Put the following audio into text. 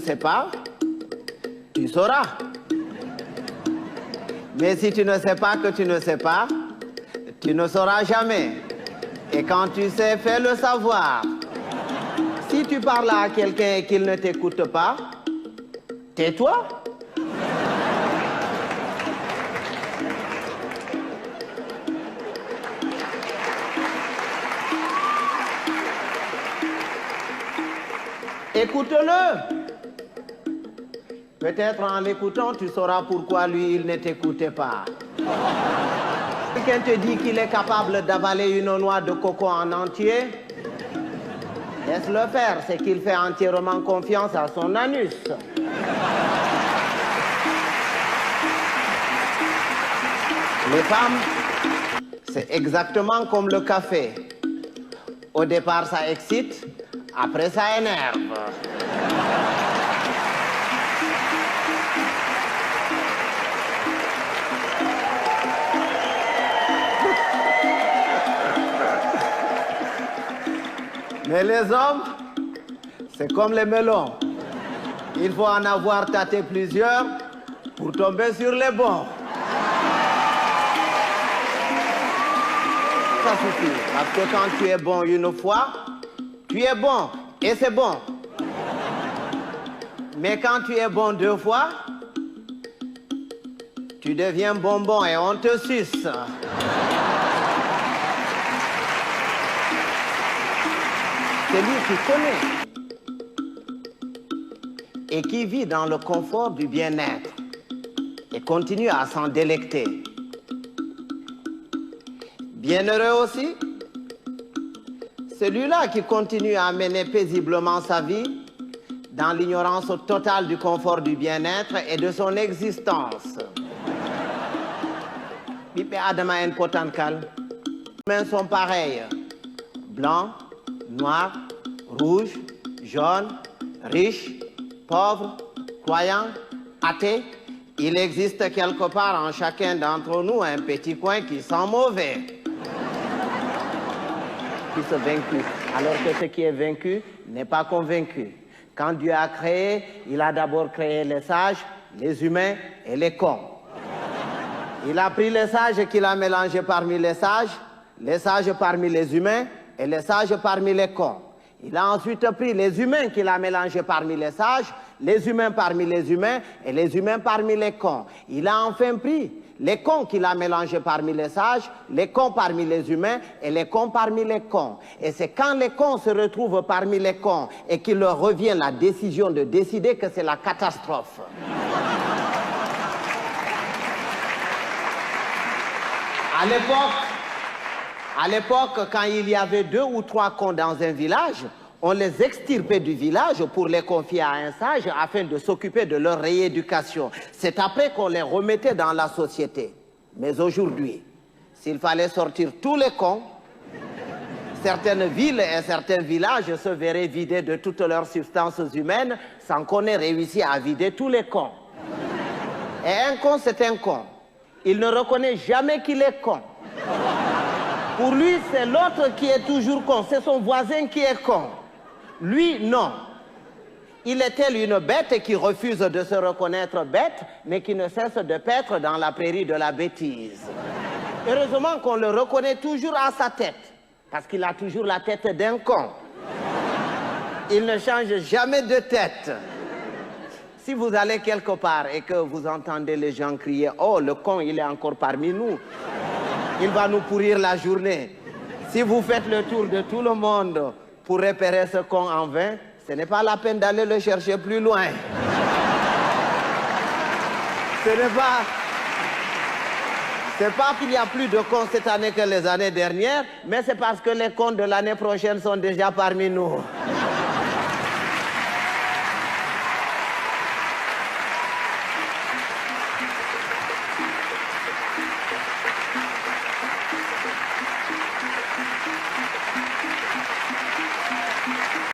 ne sais pas, tu sauras. Mais si tu ne sais pas que tu ne sais pas, tu ne sauras jamais. Et quand tu sais, fais-le savoir. Si tu parles à quelqu'un et qu'il ne t'écoute pas, tais-toi. Écoute-le. Peut-être en l'écoutant, tu sauras pourquoi lui, il ne t'écoutait pas. Quelqu'un te dit qu'il est capable d'avaler une noix de coco en entier, laisse-le faire, c'est qu'il fait entièrement confiance à son anus. Les femmes, c'est exactement comme le café. Au départ, ça excite, après, ça énerve. Mais les hommes, c'est comme les melons. Il faut en avoir tâté plusieurs pour tomber sur les bons. Ça suffit, parce que quand tu es bon une fois, tu es bon et c'est bon. Mais quand tu es bon deux fois, tu deviens bonbon et on te suce. Celui qui connaît et qui vit dans le confort du bien-être et continue à s'en délecter. Bienheureux aussi, celui-là qui continue à mener paisiblement sa vie dans l'ignorance totale du confort du bien-être et de son existence. Bipé Adama en Potankal, les humains sont pareils, blancs, noirs, rouges, jaunes, riches, pauvres, croyants, athées. Il existe quelque part en chacun d'entre nous un petit coin qui sent mauvais. Qui se vaincu, alors que ce qui est vaincu n'est pas convaincu. Quand Dieu a créé, il a d'abord créé les sages, les humains et les cons. Il a pris les sages qu'il a mélangés parmi les sages parmi les humains et les sages parmi les cons. Il a ensuite pris les humains qu'il a mélangés parmi les humains parmi les humains et les humains parmi les cons. Il a enfin pris les cons qu'il a mélangés parmi les sages, les cons parmi les humains et les cons parmi les cons. Et c'est quand les cons se retrouvent parmi les cons et qu'il leur revient la décision de décider que c'est la catastrophe. À l'époque, quand il y avait 2 ou 3 cons dans un village, on les extirpait du village pour les confier à un sage afin de s'occuper de leur rééducation. C'est après qu'on les remettait dans la société. Mais aujourd'hui, s'il fallait sortir tous les cons, certaines villes et certains villages se verraient vidés de toutes leurs substances humaines sans qu'on ait réussi à vider tous les cons. Et un con, c'est un con. Il ne reconnaît jamais qu'il est con. Pour lui, c'est l'autre qui est toujours con. C'est son voisin qui est con. Lui, non. Il est tel une bête qui refuse de se reconnaître bête, mais qui ne cesse de paître dans la prairie de la bêtise. Heureusement qu'on le reconnaît toujours à sa tête, parce qu'il a toujours la tête d'un con. Il ne change jamais de tête. Si vous allez quelque part et que vous entendez les gens crier « Oh, le con, il est encore parmi nous », il va nous pourrir la journée. Si vous faites le tour de tout le monde pour repérer ce con en vain, ce n'est pas la peine d'aller le chercher plus loin. C'est pas qu'il y a plus de cons cette année que les années dernières, mais c'est parce que les cons de l'année prochaine sont déjà parmi nous.